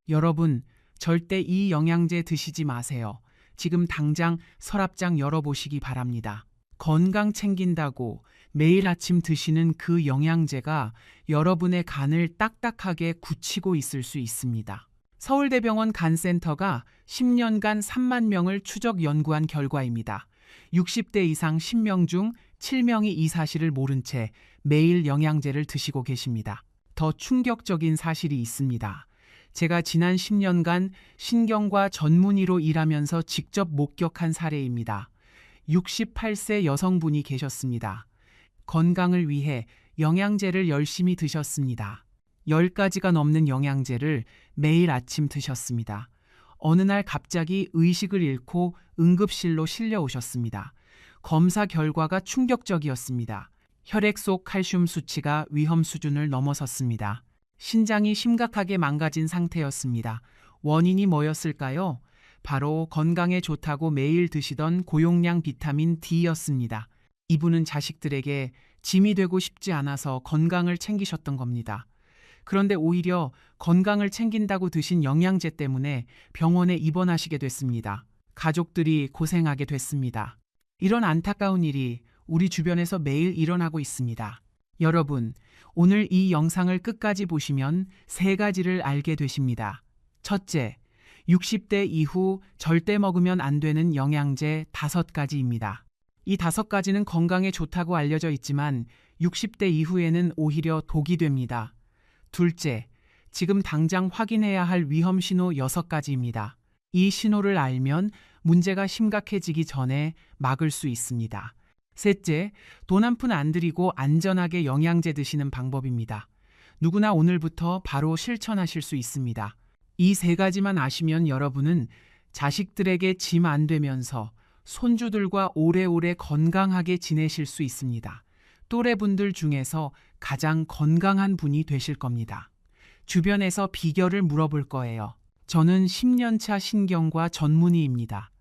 여러분, 절대 이 영양제 드시지 마세요. 지금 당장 서랍장 열어보시기 바랍니다. 건강 챙긴다고 매일 아침 드시는 그 영양제가 여러분의 간을 딱딱하게 굳히고 있을 수 있습니다. 서울대병원 간센터가 10년간 3만 명을 추적 연구한 결과입니다. 60대 이상 10명 중 7명이 이 사실을 모른 채 매일 영양제를 드시고 계십니다. 더 충격적인 사실이 있습니다. 제가 지난 10년간 신경과 전문의로 일하면서 직접 목격한 사례입니다. 68세 여성분이 계셨습니다. 건강을 위해 영양제를 열심히 드셨습니다. 10가지가 넘는 영양제를 매일 아침 드셨습니다. 어느 날 갑자기 의식을 잃고 응급실로 실려오셨습니다. 검사 결과가 충격적이었습니다. 혈액 속 칼슘 수치가 위험 수준을 넘어섰습니다. 신장이 심각하게 망가진 상태였습니다. 원인이 뭐였을까요? 바로 건강에 좋다고 매일 드시던 고용량 비타민 D였습니다. 이분은 자식들에게 짐이 되고 싶지 않아서 건강을 챙기셨던 겁니다. 그런데 오히려 건강을 챙긴다고 드신 영양제 때문에 병원에 입원하시게 됐습니다. 가족들이 고생하게 됐습니다. 이런 안타까운 일이 우리 주변에서 매일 일어나고 있습니다. 여러분, 오늘 이 영상을 끝까지 보시면 3가지를 알게 되십니다. 첫째, 60대 이후 절대 먹으면 안 되는 영양제 5가지입니다. 이 5가지는 건강에 좋다고 알려져 있지만 60대 이후에는 오히려 독이 됩니다. 둘째, 지금 당장 확인해야 할 위험 신호 6가지입니다. 이 신호를 알면 문제가 심각해지기 전에 막을 수 있습니다. 셋째, 돈 한 푼 안 들이고 안전하게 영양제 드시는 방법입니다. 누구나 오늘부터 바로 실천하실 수 있습니다. 이 3가지만 아시면 여러분은 자식들에게 짐 안 되면서 손주들과 오래오래 건강하게 지내실 수 있습니다. 또래분들 중에서 가장 건강한 분이 되실 겁니다. 주변에서 비결을 물어볼 거예요. 저는 10년차 신경과 전문의입니다.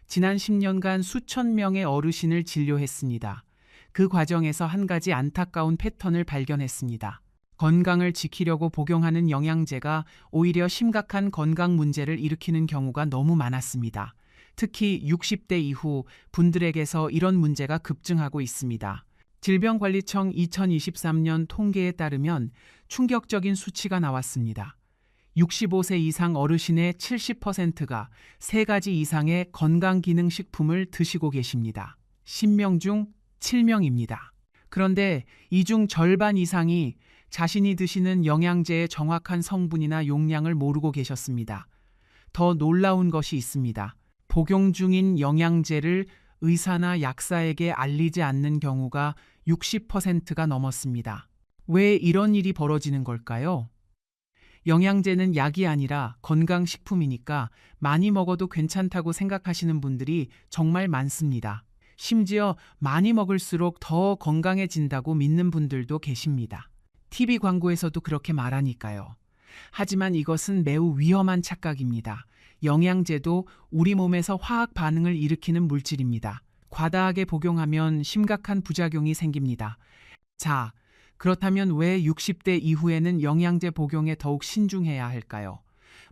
지난 10년간 수천 명의 어르신을 진료했습니다. 그 과정에서 한 가지 안타까운 패턴을 발견했습니다. 건강을 지키려고 복용하는 영양제가 오히려 심각한 건강 문제를 일으키는 경우가 너무 많았습니다. 특히 60대 이후 분들에게서 이런 문제가 급증하고 있습니다. 질병관리청 2023년 통계에 따르면 충격적인 수치가 나왔습니다. 65세 이상 어르신의 70%가 3가지 이상의 건강기능식품을 드시고 계십니다. 10명 중 7명입니다. 그런데 이 중 절반 이상이 자신이 드시는 영양제의 정확한 성분이나 용량을 모르고 계셨습니다. 더 놀라운 것이 있습니다. 복용 중인 영양제를 의사나 약사에게 알리지 않는 경우가 60%가 넘었습니다. 왜 이런 일이 벌어지는 걸까요? 영양제는 약이 아니라 건강식품이니까 많이 먹어도 괜찮다고 생각하시는 분들이 정말 많습니다. 심지어 많이 먹을수록 더 건강해진다고 믿는 분들도 계십니다. TV 광고에서도 그렇게 말하니까요. 하지만 이것은 매우 위험한 착각입니다. 영양제도 우리 몸에서 화학 반응을 일으키는 물질입니다. 과다하게 복용하면 심각한 부작용이 생깁니다. 자, 그렇다면 왜 60대 이후에는 영양제 복용에 더욱 신중해야 할까요?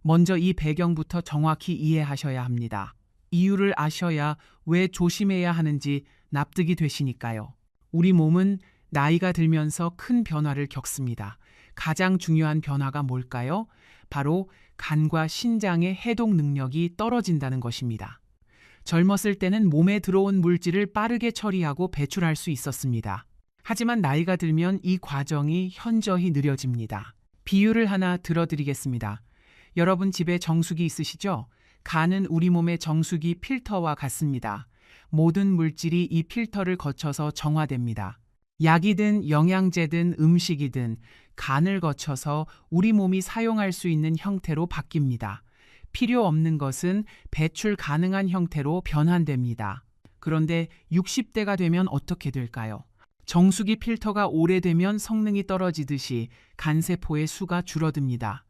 먼저 이 배경부터 정확히 이해하셔야 합니다. 이유를 아셔야 왜 조심해야 하는지 납득이 되시니까요. 우리 몸은 나이가 들면서 큰 변화를 겪습니다. 가장 중요한 변화가 뭘까요? 바로 간과 신장의 해독 능력이 떨어진다는 것입니다. 젊었을 때는 몸에 들어온 물질을 빠르게 처리하고 배출할 수 있었습니다. 하지만 나이가 들면 이 과정이 현저히 느려집니다. 비유를 하나 들어드리겠습니다. 여러분 집에 정수기 있으시죠? 간은 우리 몸의 정수기 필터와 같습니다. 모든 물질이 이 필터를 거쳐서 정화됩니다. 약이든 영양제든 음식이든 간을 거쳐서 우리 몸이 사용할 수 있는 형태로 바뀝니다. 필요 없는 것은 배출 가능한 형태로 변환됩니다. 그런데 60대가 되면 어떻게 될까요? 정수기 필터가 오래되면 성능이 떨어지듯이 간세포의 수가 줄어듭니다.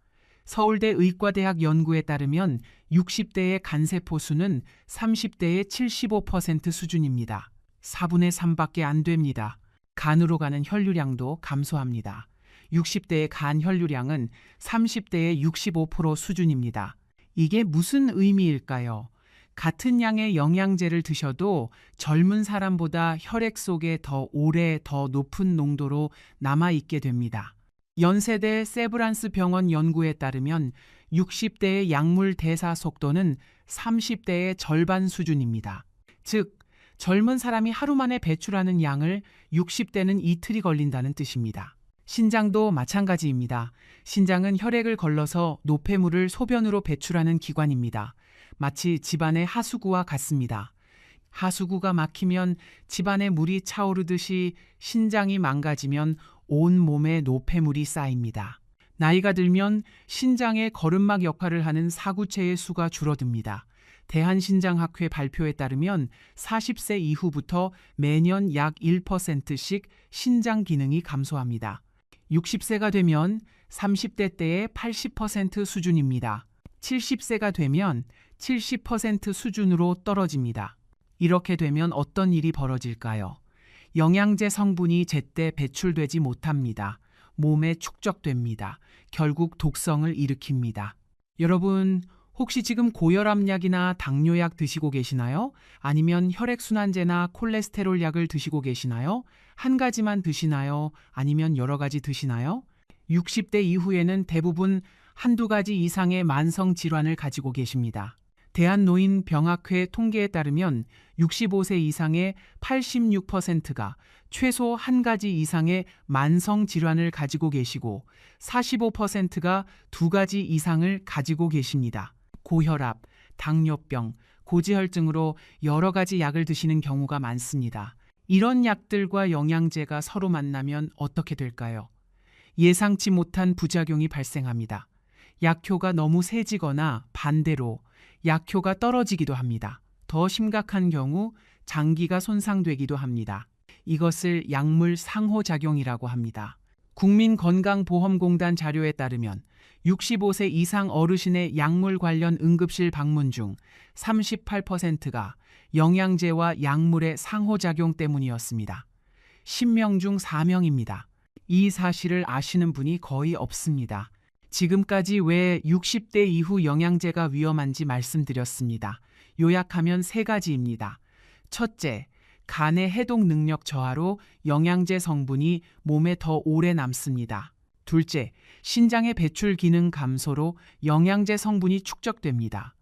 서울대 의과대학 연구에 따르면 60대의 간세포 수는 30대의 75% 수준입니다. 4분의 3밖에 안 됩니다. 간으로 가는 혈류량도 감소합니다. 60대의 간 혈류량은 30대의 65% 수준입니다. 이게 무슨 의미일까요? 같은 양의 영양제를 드셔도 젊은 사람보다 혈액 속에 더 오래 더 높은 농도로 남아있게 됩니다. 연세대 세브란스 병원 연구에 따르면 60대의 약물 대사 속도는 30대의 절반 수준입니다. 즉, 젊은 사람이 하루 만에 배출하는 양을 60대는 이틀이 걸린다는 뜻입니다. 신장도 마찬가지입니다. 신장은 혈액을 걸러서 노폐물을 소변으로 배출하는 기관입니다. 마치 집안의 하수구와 같습니다. 하수구가 막히면 집안에 물이 차오르듯이 신장이 망가지면 온 몸에 노폐물이 쌓입니다. 나이가 들면 신장의 거름막 역할을 하는 사구체의 수가 줄어듭니다. 대한신장학회 발표에 따르면 40세 이후부터 매년 약 1%씩 신장 기능이 감소합니다. 60세가 되면 30대 때의 80% 수준입니다. 70세가 되면 70% 수준으로 떨어집니다. 이렇게 되면 어떤 일이 벌어질까요? 영양제 성분이 제때 배출되지 못합니다. 몸에 축적됩니다. 결국 독성을 일으킵니다. 여러분, 혹시 지금 고혈압약이나 당뇨약 드시고 계시나요? 아니면 혈액순환제나 콜레스테롤 약을 드시고 계시나요? 한 가지만 드시나요? 아니면 여러 가지 드시나요? 60대 이후에는 대부분 한두 가지 이상의 만성 질환을 가지고 계십니다. 대한노인병학회 통계에 따르면 65세 이상의 86%가 최소 한 가지 이상의 만성 질환을 가지고 계시고 45%가 두 가지 이상을 가지고 계십니다. 고혈압, 당뇨병, 고지혈증으로 여러 가지 약을 드시는 경우가 많습니다. 이런 약들과 영양제가 서로 만나면 어떻게 될까요? 예상치 못한 부작용이 발생합니다. 약효가 너무 세지거나 반대로 약효가 떨어지기도 합니다. 더 심각한 경우 장기가 손상되기도 합니다. 이것을 약물 상호작용이라고 합니다. 국민건강보험공단 자료에 따르면 65세 이상 어르신의 약물 관련 응급실 방문 중 38%가 영양제와 약물의 상호작용 때문이었습니다. 10명 중 4명입니다. 이 사실을 아시는 분이 거의 없습니다. 지금까지 왜 60대 이후 영양제가 위험한지 말씀드렸습니다. 요약하면 세 가지입니다. 첫째, 간의 해독 능력 저하로 영양제 성분이 몸에 더 오래 남습니다. 둘째, 신장의 배출 기능 감소로 영양제 성분이 축적됩니다.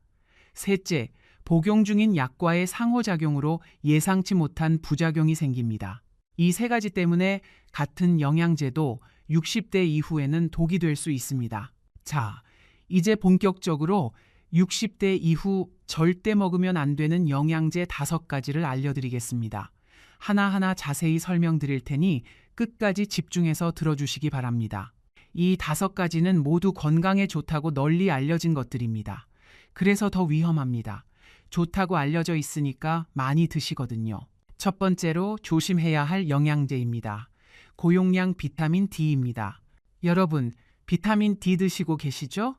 셋째, 복용 중인 약과의 상호작용으로 예상치 못한 부작용이 생깁니다. 이 세 가지 때문에 같은 영양제도 60대 이후에는 독이 될 수 있습니다. 자, 이제 본격적으로 60대 이후 절대 먹으면 안 되는 영양제 5가지를 알려드리겠습니다. 하나하나 자세히 설명드릴 테니 끝까지 집중해서 들어주시기 바랍니다. 이 5가지는 모두 건강에 좋다고 널리 알려진 것들입니다. 그래서 더 위험합니다. 좋다고 알려져 있으니까 많이 드시거든요. 첫 번째로 조심해야 할 영양제입니다. 고용량 비타민 D입니다. 여러분, 비타민 D 드시고 계시죠?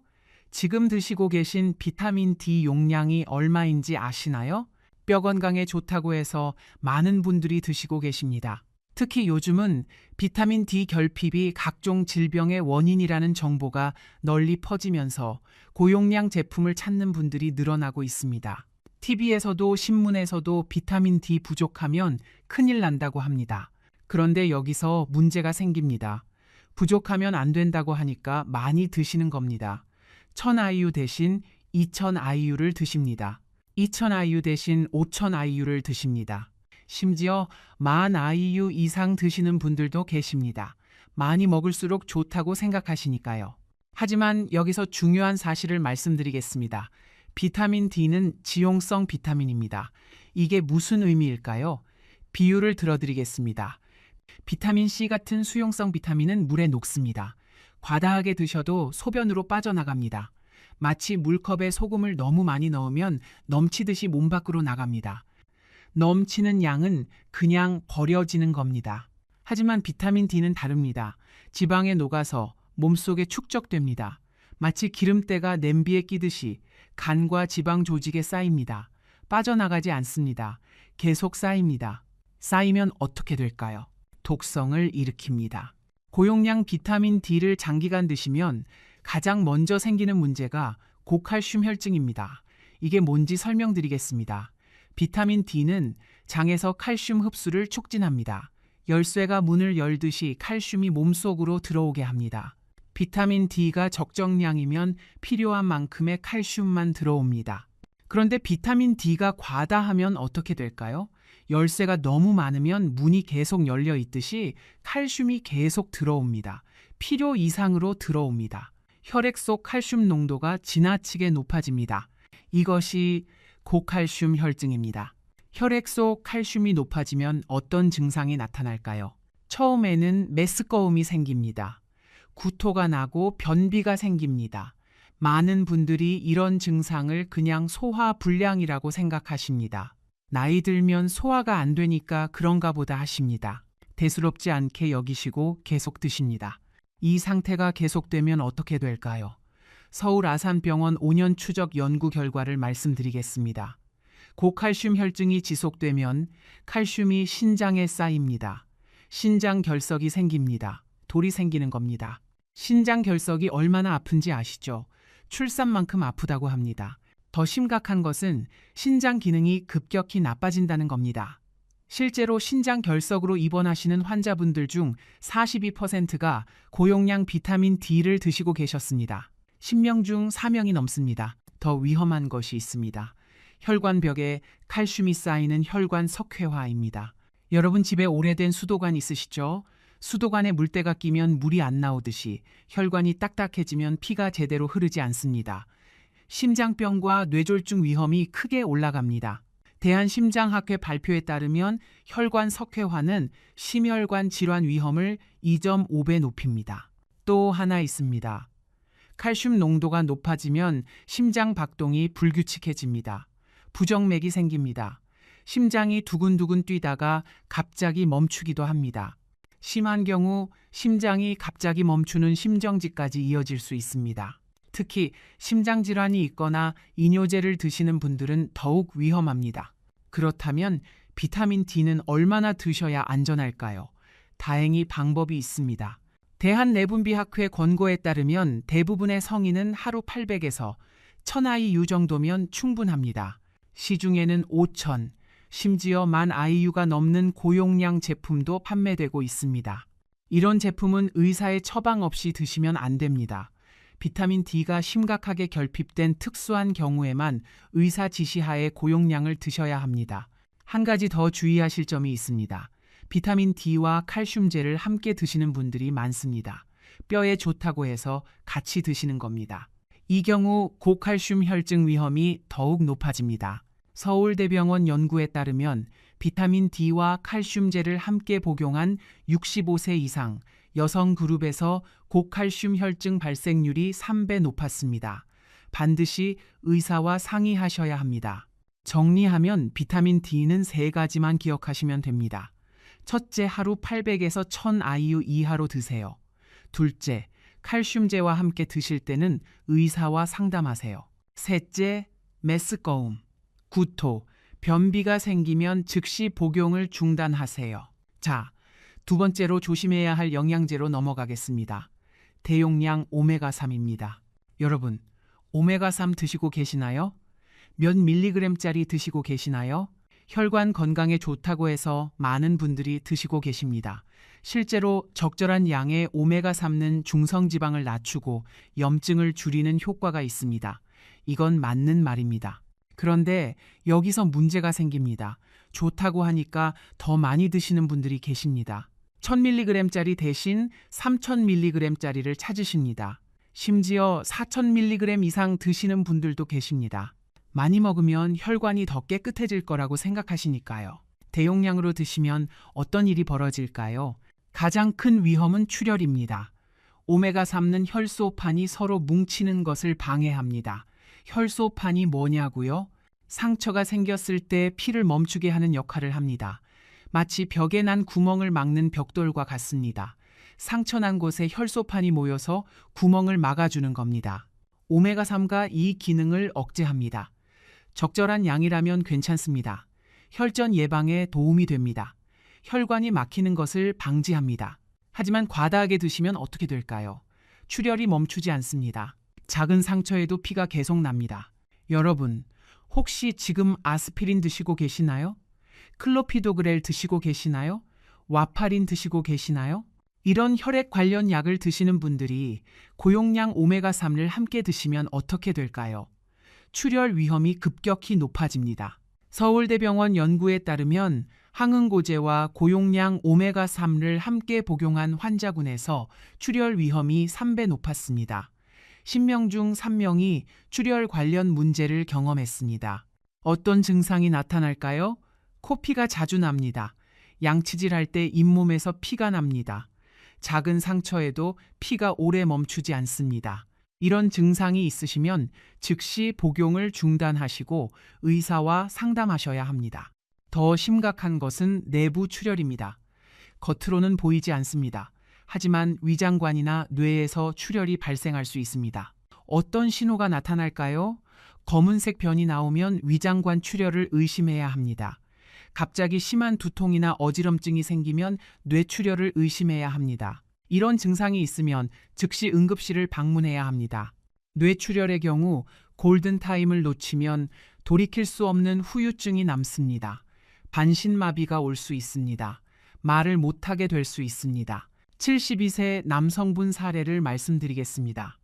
지금 드시고 계신 비타민 D 용량이 얼마인지 아시나요? 뼈 건강에 좋다고 해서 많은 분들이 드시고 계십니다. 특히 요즘은 비타민 D 결핍이 각종 질병의 원인이라는 정보가 널리 퍼지면서 고용량 제품을 찾는 분들이 늘어나고 있습니다. TV에서도 신문에서도 비타민 D 부족하면 큰일 난다고 합니다. 그런데 여기서 문제가 생깁니다. 부족하면 안 된다고 하니까 많이 드시는 겁니다. 1000IU 대신 2000IU를 드십니다. 2000IU 대신 5000IU를 드십니다. 심지어 10,000IU 이상 드시는 분들도 계십니다. 많이 먹을수록 좋다고 생각하시니까요. 하지만 여기서 중요한 사실을 말씀드리겠습니다. 비타민 D는 지용성 비타민입니다. 이게 무슨 의미일까요? 비유를 들어드리겠습니다. 비타민 C 같은 수용성 비타민은 물에 녹습니다. 과다하게 드셔도 소변으로 빠져나갑니다. 마치 물컵에 소금을 너무 많이 넣으면 넘치듯이 몸 밖으로 나갑니다. 넘치는 양은 그냥 버려지는 겁니다. 하지만 비타민 D는 다릅니다. 지방에 녹아서 몸속에 축적됩니다. 마치 기름때가 냄비에 끼듯이 간과 지방 조직에 쌓입니다. 빠져나가지 않습니다. 계속 쌓입니다. 쌓이면 어떻게 될까요? 독성을 일으킵니다. 고용량 비타민 D를 장기간 드시면 가장 먼저 생기는 문제가 고칼슘 혈증입니다. 이게 뭔지 설명드리겠습니다. 비타민 D는 장에서 칼슘 흡수를 촉진합니다. 열쇠가 문을 열듯이 칼슘이 몸속으로 들어오게 합니다. 비타민 D가 적정량이면 필요한 만큼의 칼슘만 들어옵니다. 그런데 비타민 D가 과다하면 어떻게 될까요? 열쇠가 너무 많으면 문이 계속 열려 있듯이 칼슘이 계속 들어옵니다. 필요 이상으로 들어옵니다. 혈액 속 칼슘 농도가 지나치게 높아집니다. 이것이 고칼슘 혈증입니다. 혈액 속 칼슘이 높아지면 어떤 증상이 나타날까요? 처음에는 메스꺼움이 생깁니다. 구토가 나고 변비가 생깁니다. 많은 분들이 이런 증상을 그냥 소화불량이라고 생각하십니다. 나이 들면 소화가 안 되니까 그런가 보다 하십니다. 대수롭지 않게 여기시고 계속 드십니다. 이 상태가 계속되면 어떻게 될까요? 서울 아산병원 5년 추적 연구 결과를 말씀드리겠습니다. 고칼슘 혈증이 지속되면 칼슘이 신장에 쌓입니다. 신장 결석이 생깁니다. 돌이 생기는 겁니다. 신장 결석이 얼마나 아픈지 아시죠? 출산만큼 아프다고 합니다. 더 심각한 것은 신장 기능이 급격히 나빠진다는 겁니다. 실제로 신장 결석으로 입원하시는 환자분들 중 42%가 고용량 비타민 D를 드시고 계셨습니다. 10명 중 4명이 넘습니다. 더 위험한 것이 있습니다. 혈관벽에 칼슘이 쌓이는 혈관 석회화입니다. 여러분 집에 오래된 수도관 있으시죠? 수도관에 물때가 끼면 물이 안 나오듯이 혈관이 딱딱해지면 피가 제대로 흐르지 않습니다. 심장병과 뇌졸중 위험이 크게 올라갑니다. 대한심장학회 발표에 따르면 혈관 석회화는 심혈관 질환 위험을 2.5배 높입니다. 또 하나 있습니다. 칼슘 농도가 높아지면 심장 박동이 불규칙해집니다. 부정맥이 생깁니다. 심장이 두근두근 뛰다가 갑자기 멈추기도 합니다. 심한 경우 심장이 갑자기 멈추는 심정지까지 이어질 수 있습니다. 특히 심장질환이 있거나 이뇨제를 드시는 분들은 더욱 위험합니다. 그렇다면 비타민 D는 얼마나 드셔야 안전할까요? 다행히 방법이 있습니다. 대한내분비학회 권고에 따르면 대부분의 성인은 하루 800에서 1000IU 정도면 충분합니다. 시중에는 5000, 심지어 10,000IU가 넘는 고용량 제품도 판매되고 있습니다. 이런 제품은 의사의 처방 없이 드시면 안 됩니다. 비타민 D가 심각하게 결핍된 특수한 경우에만 의사 지시하에 고용량을 드셔야 합니다. 한 가지 더 주의하실 점이 있습니다. 비타민 D와 칼슘제를 함께 드시는 분들이 많습니다. 뼈에 좋다고 해서 같이 드시는 겁니다. 이 경우 고칼슘 혈증 위험이 더욱 높아집니다. 서울대병원 연구에 따르면 비타민 D와 칼슘제를 함께 복용한 65세 이상 여성 그룹에서 고칼슘 혈증 발생률이 3배 높았습니다. 반드시 의사와 상의하셔야 합니다. 정리하면 비타민 D는 3가지만 기억하시면 됩니다. 첫째, 하루 800에서 1000IU 이하로 드세요. 둘째, 칼슘제와 함께 드실 때는 의사와 상담하세요. 셋째, 메스꺼움, 구토, 변비가 생기면 즉시 복용을 중단하세요. 자, 두 번째로 조심해야 할 영양제로 넘어가겠습니다. 대용량 오메가3입니다. 여러분, 오메가3 드시고 계시나요? 몇 밀리그램짜리 드시고 계시나요? 혈관 건강에 좋다고 해서 많은 분들이 드시고 계십니다. 실제로 적절한 양의 오메가3는 중성지방을 낮추고 염증을 줄이는 효과가 있습니다. 이건 맞는 말입니다. 그런데 여기서 문제가 생깁니다. 좋다고 하니까 더 많이 드시는 분들이 계십니다. 1000mg짜리 대신 3000mg짜리를 찾으십니다. 심지어 4000mg 이상 드시는 분들도 계십니다. 많이 먹으면 혈관이 더 깨끗해질 거라고 생각하시니까요. 대용량으로 드시면 어떤 일이 벌어질까요? 가장 큰 위험은 출혈입니다. 오메가3는 혈소판이 서로 뭉치는 것을 방해합니다. 혈소판이 뭐냐고요? 상처가 생겼을 때 피를 멈추게 하는 역할을 합니다. 마치 벽에 난 구멍을 막는 벽돌과 같습니다. 상처 난 곳에 혈소판이 모여서 구멍을 막아주는 겁니다. 오메가3가 이 기능을 억제합니다. 적절한 양이라면 괜찮습니다. 혈전 예방에 도움이 됩니다. 혈관이 막히는 것을 방지합니다. 하지만 과다하게 드시면 어떻게 될까요? 출혈이 멈추지 않습니다. 작은 상처에도 피가 계속 납니다. 여러분, 혹시 지금 아스피린 드시고 계시나요? 클로피도그렐 드시고 계시나요? 와파린 드시고 계시나요? 이런 혈액 관련 약을 드시는 분들이 고용량 오메가3를 함께 드시면 어떻게 될까요? 출혈 위험이 급격히 높아집니다. 서울대병원 연구에 따르면 항응고제와 고용량 오메가3를 함께 복용한 환자군에서 출혈 위험이 3배 높았습니다. 10명 중 3명이 출혈 관련 문제를 경험했습니다. 어떤 증상이 나타날까요? 코피가 자주 납니다. 양치질할 때 잇몸에서 피가 납니다. 작은 상처에도 피가 오래 멈추지 않습니다. 이런 증상이 있으시면 즉시 복용을 중단하시고 의사와 상담하셔야 합니다. 더 심각한 것은 내부 출혈입니다. 겉으로는 보이지 않습니다. 하지만 위장관이나 뇌에서 출혈이 발생할 수 있습니다. 어떤 신호가 나타날까요? 검은색 변이 나오면 위장관 출혈을 의심해야 합니다. 갑자기 심한 두통이나 어지럼증이 생기면 뇌출혈을 의심해야 합니다. 이런 증상이 있으면 즉시 응급실을 방문해야 합니다. 뇌출혈의 경우 골든타임을 놓치면 돌이킬 수 없는 후유증이 남습니다. 반신마비가 올 수 있습니다. 말을 못하게 될 수 있습니다. 72세 남성분 사례를 말씀드리겠습니다.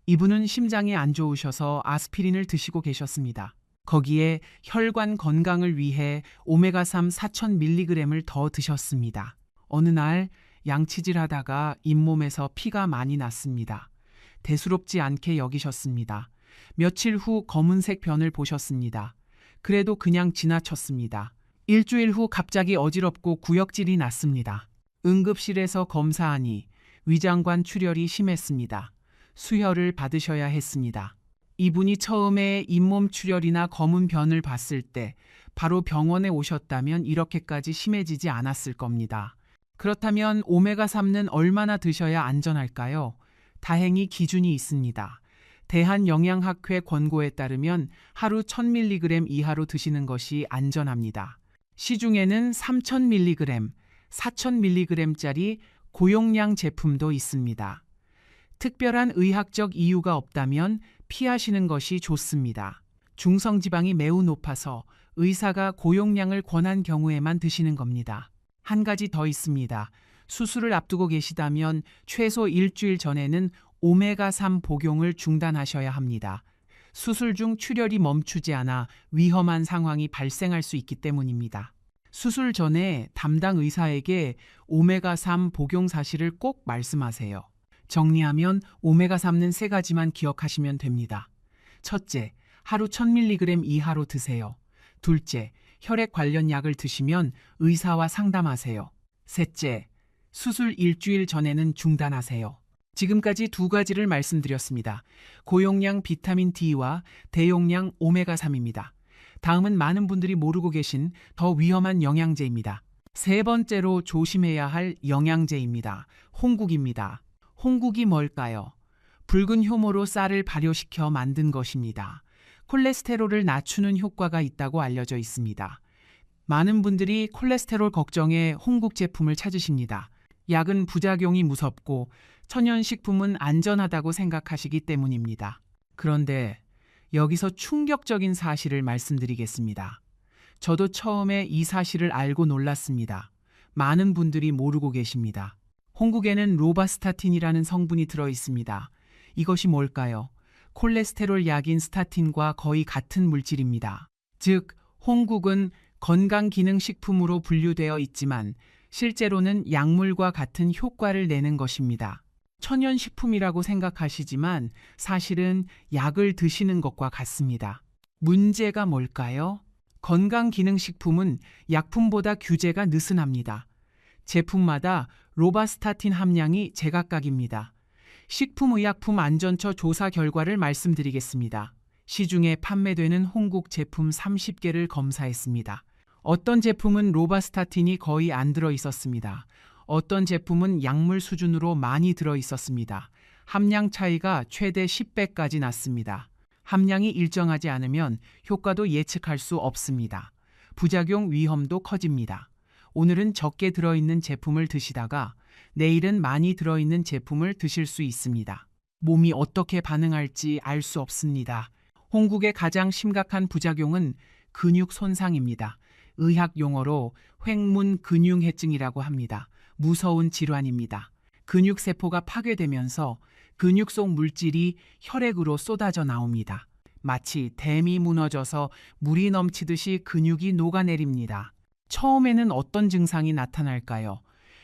이분은 심장이 안 좋으셔서 아스피린을 드시고 계셨습니다. 거기에 혈관 건강을 위해 오메가3 4000mg을 더 드셨습니다. 어느 날 양치질 하다가 잇몸에서 피가 많이 났습니다. 대수롭지 않게 여기셨습니다. 며칠 후 검은색 변을 보셨습니다. 그래도 그냥 지나쳤습니다. 일주일 후 갑자기 어지럽고 구역질이 났습니다. 응급실에서 검사하니 위장관 출혈이 심했습니다. 수혈을 받으셔야 했습니다. 이분이 처음에 잇몸 출혈이나 검은 변을 봤을 때 바로 병원에 오셨다면 이렇게까지 심해지지 않았을 겁니다. 그렇다면 오메가3는 얼마나 드셔야 안전할까요? 다행히 기준이 있습니다. 대한영양학회 권고에 따르면 하루 1000mg 이하로 드시는 것이 안전합니다. 시중에는 3000mg, 4000mg짜리 고용량 제품도 있습니다. 특별한 의학적 이유가 없다면 피하시는 것이 좋습니다. 중성지방이 매우 높아서 의사가 고용량을 권한 경우에만 드시는 겁니다. 한 가지 더 있습니다. 수술을 앞두고 계시다면 최소 일주일 전에는 오메가3 복용을 중단하셔야 합니다. 수술 중 출혈이 멈추지 않아 위험한 상황이 발생할 수 있기 때문입니다. 수술 전에 담당 의사에게 오메가3 복용 사실을 꼭 말씀하세요. 정리하면 오메가3는 3가지만 기억하시면 됩니다. 첫째, 하루 1000mg 이하로 드세요. 둘째, 혈액 관련 약을 드시면 의사와 상담하세요. 셋째, 수술 일주일 전에는 중단하세요. 지금까지 2가지를 말씀드렸습니다. 고용량 비타민 D와 대용량 오메가3입니다. 다음은 많은 분들이 모르고 계신 더 위험한 영양제입니다. 세 번째로 조심해야 할 영양제입니다. 홍국입니다. 홍국이 뭘까요? 붉은 효모로 쌀을 발효시켜 만든 것입니다. 콜레스테롤을 낮추는 효과가 있다고 알려져 있습니다. 많은 분들이 콜레스테롤 걱정에 홍국 제품을 찾으십니다. 약은 부작용이 무섭고 천연식품은 안전하다고 생각하시기 때문입니다. 그런데 여기서 충격적인 사실을 말씀드리겠습니다. 저도 처음에 이 사실을 알고 놀랐습니다. 많은 분들이 모르고 계십니다. 홍국에는 로바스타틴이라는 성분이 들어 있습니다. 이것이 뭘까요? 콜레스테롤 약인 스타틴과 거의 같은 물질입니다. 즉, 홍국은 건강기능식품으로 분류되어 있지만 실제로는 약물과 같은 효과를 내는 것입니다. 천연식품이라고 생각하시지만 사실은 약을 드시는 것과 같습니다. 문제가 뭘까요? 건강기능식품은 약품보다 규제가 느슨합니다. 제품마다 로바스타틴 함량이 제각각입니다. 식품의약품안전처 조사 결과를 말씀드리겠습니다. 시중에 판매되는 홍국 제품 30개를 검사했습니다. 어떤 제품은 로바스타틴이 거의 안 들어 있었습니다. 어떤 제품은 약물 수준으로 많이 들어 있었습니다. 함량 차이가 최대 10배까지 났습니다. 함량이 일정하지 않으면 효과도 예측할 수 없습니다. 부작용 위험도 커집니다. 오늘은 적게 들어있는 제품을 드시다가 내일은 많이 들어있는 제품을 드실 수 있습니다. 몸이 어떻게 반응할지 알 수 없습니다. 홍국의 가장 심각한 부작용은 근육 손상입니다. 의학 용어로 횡문 근육해증이라고 합니다. 무서운 질환입니다. 근육세포가 파괴되면서 근육 속 물질이 혈액으로 쏟아져 나옵니다. 마치 댐이 무너져서 물이 넘치듯이 근육이 녹아내립니다. 처음에는 어떤 증상이 나타날까요?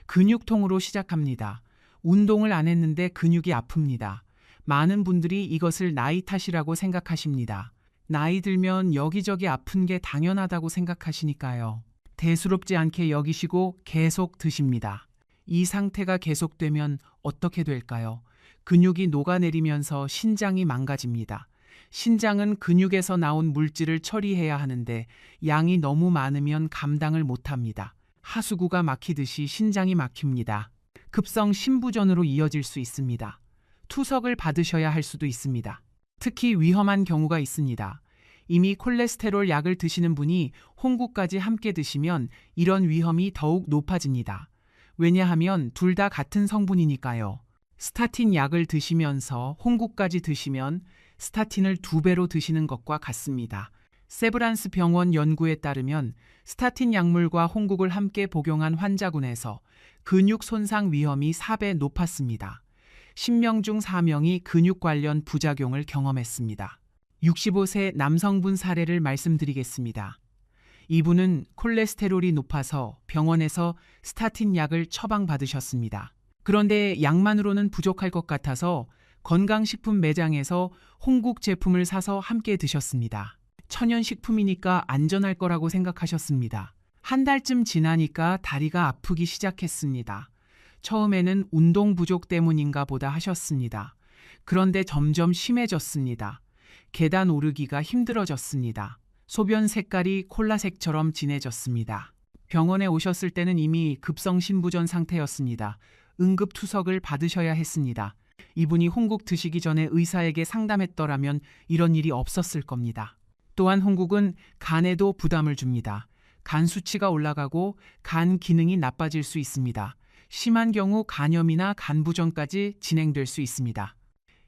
근육통으로 시작합니다. 운동을 안 했는데 근육이 아픕니다. 많은 분들이 이것을 나이 탓이라고 생각하십니다. 나이 들면 여기저기 아픈 게 당연하다고 생각하시니까요. 대수롭지 않게 여기시고 계속 드십니다. 이 상태가 계속되면 어떻게 될까요? 근육이 녹아내리면서 신장이 망가집니다. 신장은 근육에서 나온 물질을 처리해야 하는데 양이 너무 많으면 감당을 못합니다. 하수구가 막히듯이 신장이 막힙니다. 급성 심부전으로 이어질 수 있습니다. 투석을 받으셔야 할 수도 있습니다. 특히 위험한 경우가 있습니다. 이미 콜레스테롤 약을 드시는 분이 홍국까지 함께 드시면 이런 위험이 더욱 높아집니다. 왜냐하면 둘 다 같은 성분이니까요. 스타틴 약을 드시면서 홍국까지 드시면 스타틴을 2배로 드시는 것과 같습니다. 세브란스 병원 연구에 따르면 스타틴 약물과 홍국을 함께 복용한 환자군에서 근육 손상 위험이 4배 높았습니다. 10명 중 4명이 근육 관련 부작용을 경험했습니다. 65세 남성분 사례를 말씀드리겠습니다. 이분은 콜레스테롤이 높아서 병원에서 스타틴 약을 처방받으셨습니다. 그런데 약만으로는 부족할 것 같아서 건강식품 매장에서 홍국 제품을 사서 함께 드셨습니다. 천연식품이니까 안전할 거라고 생각하셨습니다. 한 달쯤 지나니까 다리가 아프기 시작했습니다. 처음에는 운동 부족 때문인가 보다 하셨습니다. 그런데 점점 심해졌습니다. 계단 오르기가 힘들어졌습니다. 소변 색깔이 콜라색처럼 진해졌습니다. 병원에 오셨을 때는 이미 급성 심부전 상태였습니다. 응급 투석을 받으셔야 했습니다. 이분이 홍국 드시기 전에 의사에게 상담했더라면 이런 일이 없었을 겁니다. 또한 홍국은 간에도 부담을 줍니다. 간 수치가 올라가고 간 기능이 나빠질 수 있습니다. 심한 경우 간염이나 간부전까지 진행될 수 있습니다.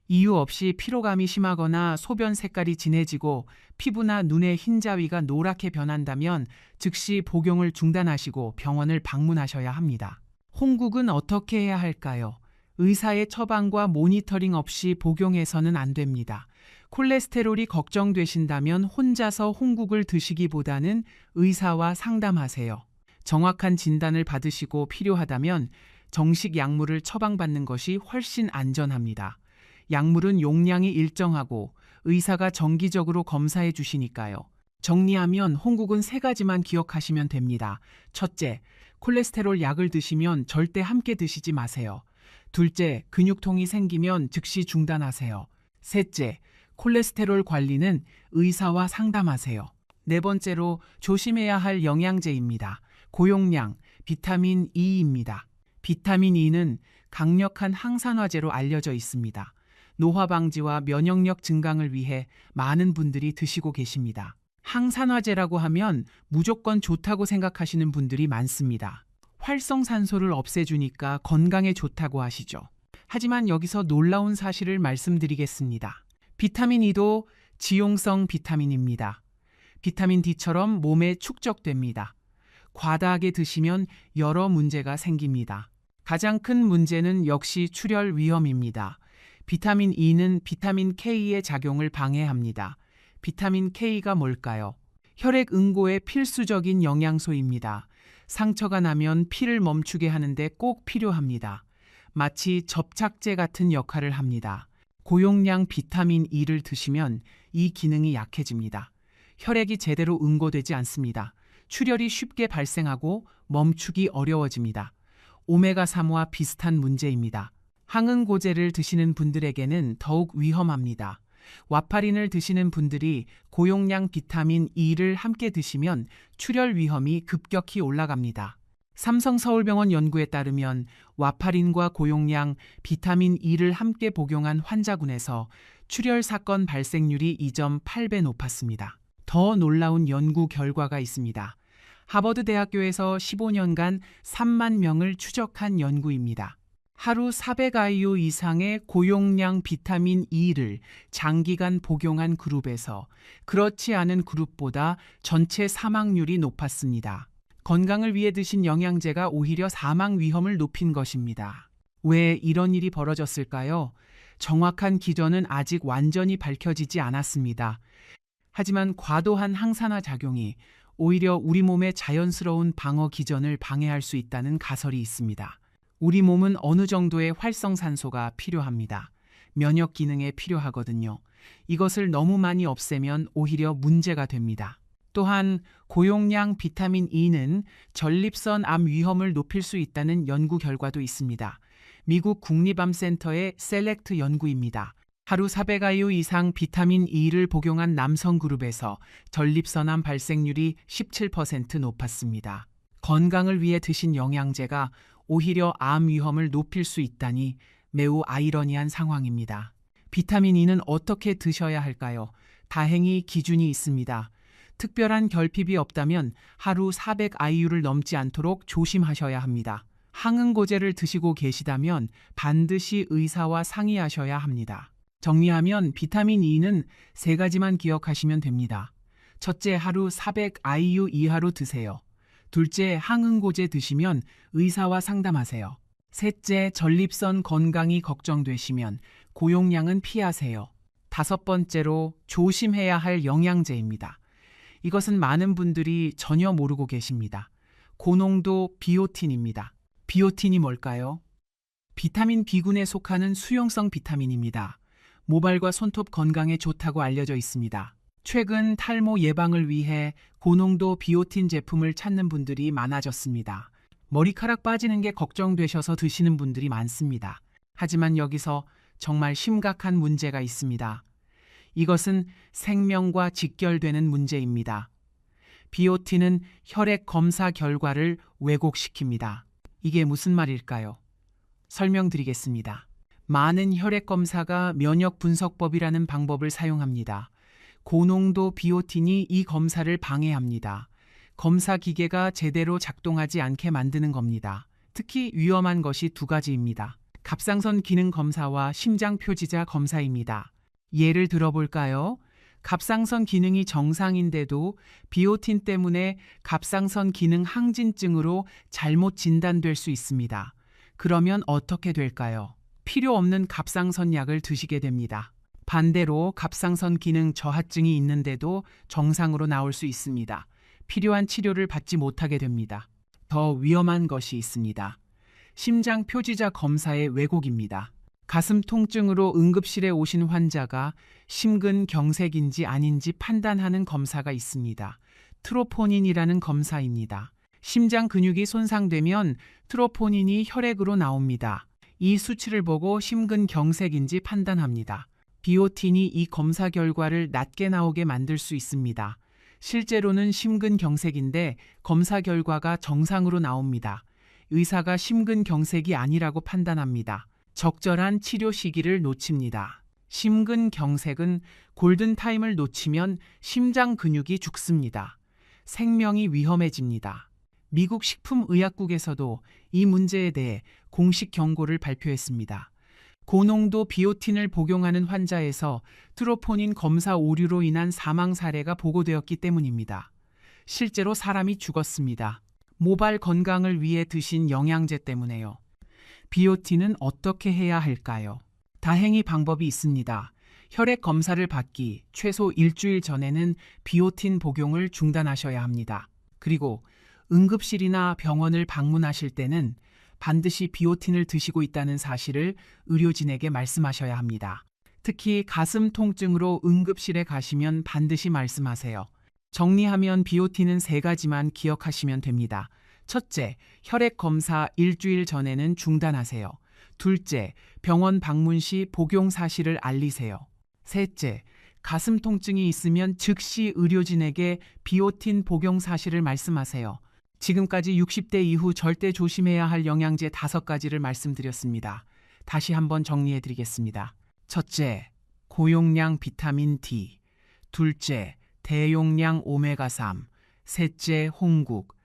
이유 없이 피로감이 심하거나 소변 색깔이 진해지고 피부나 눈의 흰자위가 노랗게 변한다면 즉시 복용을 중단하시고 병원을 방문하셔야 합니다. 홍국은 어떻게 해야 할까요? 의사의 처방과 모니터링 없이 복용해서는 안 됩니다. 콜레스테롤이 걱정되신다면 혼자서 홍국을 드시기보다는 의사와 상담하세요. 정확한 진단을 받으시고 필요하다면 정식 약물을 처방받는 것이 훨씬 안전합니다. 약물은 용량이 일정하고 의사가 정기적으로 검사해 주시니까요. 정리하면 홍국은 3가지만 기억하시면 됩니다. 첫째, 콜레스테롤 약을 드시면 절대 함께 드시지 마세요. 둘째, 근육통이 생기면 즉시 중단하세요. 셋째, 콜레스테롤 관리는 의사와 상담하세요. 네 번째로 조심해야 할 영양제입니다. 고용량, 비타민 E입니다. 비타민 E는 강력한 항산화제로 알려져 있습니다. 노화 방지와 면역력 증강을 위해 많은 분들이 드시고 계십니다. 항산화제라고 하면 무조건 좋다고 생각하시는 분들이 많습니다. 활성산소를 없애주니까 건강에 좋다고 하시죠. 하지만 여기서 놀라운 사실을 말씀드리겠습니다. 비타민 E도 지용성 비타민입니다. 비타민 D처럼 몸에 축적됩니다. 과다하게 드시면 여러 문제가 생깁니다. 가장 큰 문제는 역시 출혈 위험입니다. 비타민 E는 비타민 K의 작용을 방해합니다. 비타민 K가 뭘까요? 혈액 응고의 필수적인 영양소입니다. 상처가 나면 피를 멈추게 하는데 꼭 필요합니다. 마치 접착제 같은 역할을 합니다. 고용량 비타민 E를 드시면 이 기능이 약해집니다. 혈액이 제대로 응고되지 않습니다. 출혈이 쉽게 발생하고 멈추기 어려워집니다. 오메가3와 비슷한 문제입니다. 항응고제를 드시는 분들에게는 더욱 위험합니다. 와파린을 드시는 분들이 고용량 비타민 E를 함께 드시면 출혈 위험이 급격히 올라갑니다. 삼성서울병원 연구에 따르면 와파린과 고용량 비타민 E를 함께 복용한 환자군에서 출혈 사건 발생률이 2.8배 높았습니다. 더 놀라운 연구 결과가 있습니다. 하버드 대학교에서 15년간 3만 명을 추적한 연구입니다. 하루 400 IU 이상의 고용량 비타민 E를 장기간 복용한 그룹에서 그렇지 않은 그룹보다 전체 사망률이 높았습니다. 건강을 위해 드신 영양제가 오히려 사망 위험을 높인 것입니다. 왜 이런 일이 벌어졌을까요? 정확한 기전은 아직 완전히 밝혀지지 않았습니다. 하지만 과도한 항산화 작용이 오히려 우리 몸의 자연스러운 방어 기전을 방해할 수 있다는 가설이 있습니다. 우리 몸은 어느 정도의 활성산소가 필요합니다. 면역 기능에 필요하거든요. 이것을 너무 많이 없애면 오히려 문제가 됩니다. 또한 고용량 비타민 E는 전립선 암 위험을 높일 수 있다는 연구 결과도 있습니다. 미국 국립암센터의 셀렉트 연구입니다. 하루 400 IU 이상 비타민 E를 복용한 남성 그룹에서 전립선암 발생률이 17% 높았습니다. 건강을 위해 드신 영양제가 오히려 암 위험을 높일 수 있다니 매우 아이러니한 상황입니다. 비타민 E는 어떻게 드셔야 할까요? 다행히 기준이 있습니다. 특별한 결핍이 없다면 하루 400 IU를 넘지 않도록 조심하셔야 합니다. 항응고제를 드시고 계시다면 반드시 의사와 상의하셔야 합니다. 정리하면 비타민 E는 3가지만 기억하시면 됩니다. 첫째, 하루 400 IU 이하로 드세요. 둘째, 항응고제 드시면 의사와 상담하세요. 셋째, 전립선 건강이 걱정되시면 고용량은 피하세요. 5번째로 조심해야 할 영양제입니다. 이것은 많은 분들이 전혀 모르고 계십니다. 고농도 비오틴입니다. 비오틴이 뭘까요? 비타민 B군에 속하는 수용성 비타민입니다. 모발과 손톱 건강에 좋다고 알려져 있습니다. 최근 탈모 예방을 위해 고농도 비오틴 제품을 찾는 분들이 많아졌습니다. 머리카락 빠지는 게 걱정되셔서 드시는 분들이 많습니다. 하지만 여기서 정말 심각한 문제가 있습니다. 이것은 생명과 직결되는 문제입니다. 비오틴은 혈액 검사 결과를 왜곡시킵니다. 이게 무슨 말일까요? 설명드리겠습니다. 많은 혈액 검사가 면역 분석법이라는 방법을 사용합니다. 고농도 비오틴이 이 검사를 방해합니다. 검사 기계가 제대로 작동하지 않게 만드는 겁니다. 특히 위험한 것이 2가지입니다. 갑상선 기능 검사와 심장 표지자 검사입니다. 예를 들어볼까요? 갑상선 기능이 정상인데도 비오틴 때문에 갑상선 기능 항진증으로 잘못 진단될 수 있습니다. 그러면 어떻게 될까요? 필요 없는 갑상선 약을 드시게 됩니다. 반대로 갑상선 기능 저하증이 있는데도 정상으로 나올 수 있습니다. 필요한 치료를 받지 못하게 됩니다. 더 위험한 것이 있습니다. 심장 표지자 검사의 왜곡입니다. 가슴 통증으로 응급실에 오신 환자가 심근경색인지 아닌지 판단하는 검사가 있습니다. 트로포닌이라는 검사입니다. 심장 근육이 손상되면 트로포닌이 혈액으로 나옵니다. 이 수치를 보고 심근경색인지 판단합니다. 비오틴이 이 검사 결과를 낮게 나오게 만들 수 있습니다. 실제로는 심근경색인데 검사 결과가 정상으로 나옵니다. 의사가 심근경색이 아니라고 판단합니다. 적절한 치료 시기를 놓칩니다. 심근경색은 골든타임을 놓치면 심장 근육이 죽습니다. 생명이 위험해집니다. 미국 식품의약국에서도 이 문제에 대해 공식 경고를 발표했습니다. 고농도 비오틴을 복용하는 환자에서 트로포닌 검사 오류로 인한 사망 사례가 보고되었기 때문입니다. 실제로 사람이 죽었습니다. 모발 건강을 위해 드신 영양제 때문에요. 비오틴은 어떻게 해야 할까요? 다행히 방법이 있습니다. 혈액 검사를 받기 최소 일주일 전에는 비오틴 복용을 중단하셔야 합니다. 그리고 응급실이나 병원을 방문하실 때는 반드시 비오틴을 드시고 있다는 사실을 의료진에게 말씀하셔야 합니다. 특히 가슴 통증으로 응급실에 가시면 반드시 말씀하세요. 정리하면 비오틴은 3가지만 기억하시면 됩니다. 첫째, 혈액 검사 일주일 전에는 중단하세요. 둘째, 병원 방문 시 복용 사실을 알리세요. 셋째, 가슴 통증이 있으면 즉시 의료진에게 비오틴 복용 사실을 말씀하세요. 지금까지 60대 이후 절대 조심해야 할 영양제 5가지를 말씀드렸습니다. 다시 한번 정리해 드리겠습니다. 첫째, 고용량 비타민 D. 둘째, 대용량 오메가3. 셋째, 홍국.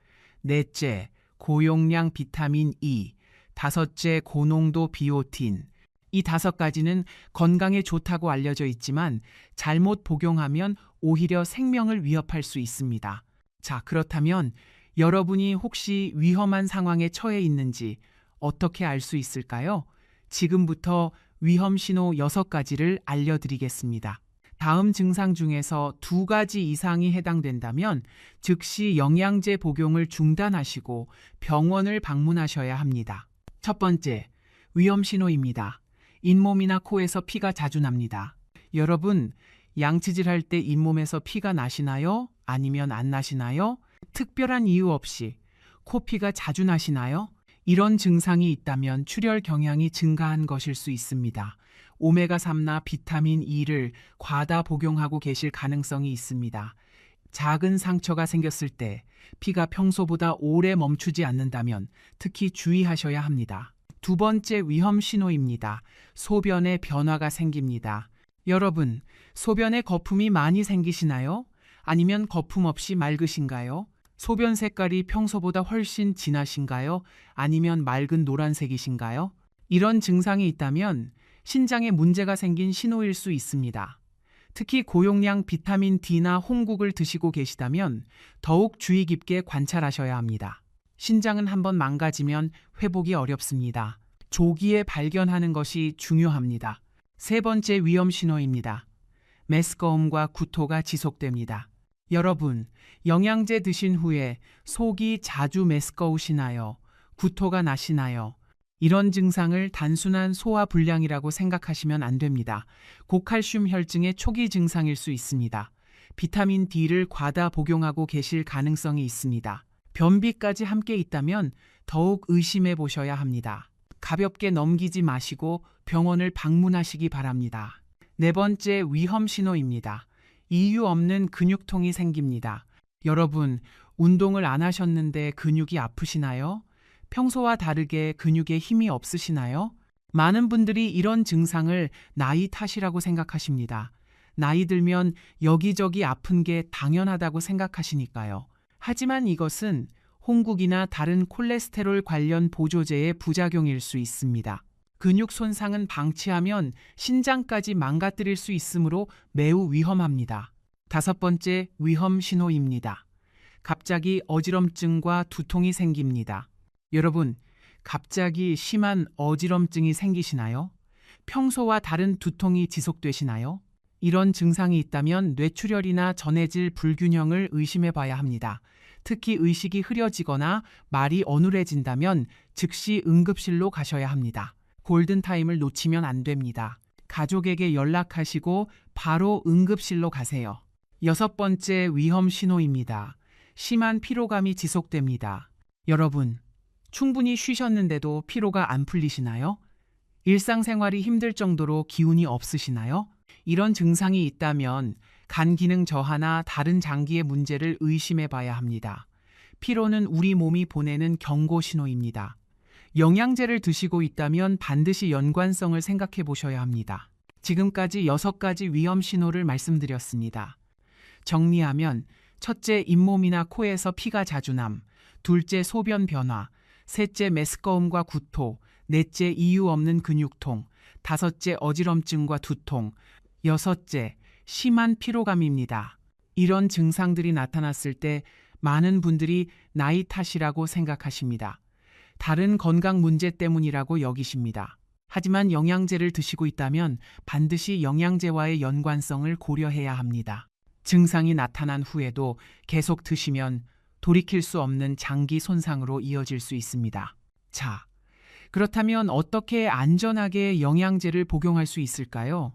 넷째, 고용량 비타민 E, 다섯째, 고농도 비오틴. 이 5가지는 건강에 좋다고 알려져 있지만 잘못 복용하면 오히려 생명을 위협할 수 있습니다. 자, 그렇다면 여러분이 혹시 위험한 상황에 처해 있는지 어떻게 알 수 있을까요? 지금부터 위험 신호 6가지를 알려드리겠습니다. 다음 증상 중에서 2가지 이상이 해당된다면 즉시 영양제 복용을 중단하시고 병원을 방문하셔야 합니다. 첫 번째, 위험 신호입니다. 잇몸이나 코에서 피가 자주 납니다. 여러분, 양치질 할 때 잇몸에서 피가 나시나요? 아니면 안 나시나요? 특별한 이유 없이 코피가 자주 나시나요? 이런 증상이 있다면 출혈 경향이 증가한 것일 수 있습니다. 오메가3나 비타민 E를 과다 복용하고 계실 가능성이 있습니다. 작은 상처가 생겼을 때 피가 평소보다 오래 멈추지 않는다면 특히 주의하셔야 합니다. 2번째 위험 신호입니다. 소변에 변화가 생깁니다. 여러분, 소변에 거품이 많이 생기시나요? 아니면 거품 없이 맑으신가요? 소변 색깔이 평소보다 훨씬 진하신가요? 아니면 맑은 노란색이신가요? 이런 증상이 있다면 신장에 문제가 생긴 신호일 수 있습니다. 특히 고용량 비타민 D나 홍국을 드시고 계시다면 더욱 주의 깊게 관찰하셔야 합니다. 신장은 한번 망가지면 회복이 어렵습니다. 조기에 발견하는 것이 중요합니다. 3번째 위험 신호입니다. 메스꺼움과 구토가 지속됩니다. 여러분, 영양제 드신 후에 속이 자주 메스꺼우시나요? 구토가 나시나요? 이런 증상을 단순한 소화불량이라고 생각하시면 안 됩니다. 고칼슘 혈증의 초기 증상일 수 있습니다. 비타민 D를 과다 복용하고 계실 가능성이 있습니다. 변비까지 함께 있다면 더욱 의심해 보셔야 합니다. 가볍게 넘기지 마시고 병원을 방문하시기 바랍니다. 4번째 위험 신호입니다. 이유 없는 근육통이 생깁니다. 여러분, 운동을 안 하셨는데 근육이 아프시나요? 평소와 다르게 근육에 힘이 없으시나요? 많은 분들이 이런 증상을 나이 탓이라고 생각하십니다. 나이 들면 여기저기 아픈 게 당연하다고 생각하시니까요. 하지만 이것은 홍국이나 다른 콜레스테롤 관련 보조제의 부작용일 수 있습니다. 근육 손상은 방치하면 신장까지 망가뜨릴 수 있으므로 매우 위험합니다. 5번째 위험 신호입니다. 갑자기 어지럼증과 두통이 생깁니다. 여러분, 갑자기 심한 어지럼증이 생기시나요? 평소와 다른 두통이 지속되시나요? 이런 증상이 있다면 뇌출혈이나 전해질 불균형을 의심해 봐야 합니다. 특히 의식이 흐려지거나 말이 어눌해진다면 즉시 응급실로 가셔야 합니다. 골든타임을 놓치면 안 됩니다. 가족에게 연락하시고 바로 응급실로 가세요. 6번째 위험 신호입니다. 심한 피로감이 지속됩니다. 여러분, 충분히 쉬셨는데도 피로가 안 풀리시나요? 일상생활이 힘들 정도로 기운이 없으시나요? 이런 증상이 있다면 간 기능 저하나 다른 장기의 문제를 의심해 봐야 합니다. 피로는 우리 몸이 보내는 경고 신호입니다. 영양제를 드시고 있다면 반드시 연관성을 생각해 보셔야 합니다. 지금까지 6가지 위험 신호를 말씀드렸습니다. 정리하면 첫째, 잇몸이나 코에서 피가 자주 남, 둘째, 소변 변화, 셋째, 메스꺼움과 구토, 넷째, 이유 없는 근육통, 다섯째, 어지럼증과 두통, 여섯째, 심한 피로감입니다. 이런 증상들이 나타났을 때 많은 분들이 나이 탓이라고 생각하십니다. 다른 건강 문제 때문이라고 여기십니다. 하지만 영양제를 드시고 있다면 반드시 영양제와의 연관성을 고려해야 합니다. 증상이 나타난 후에도 계속 드시면 돌이킬 수 없는 장기 손상으로 이어질 수 있습니다. 자, 그렇다면 어떻게 안전하게 영양제를 복용할 수 있을까요?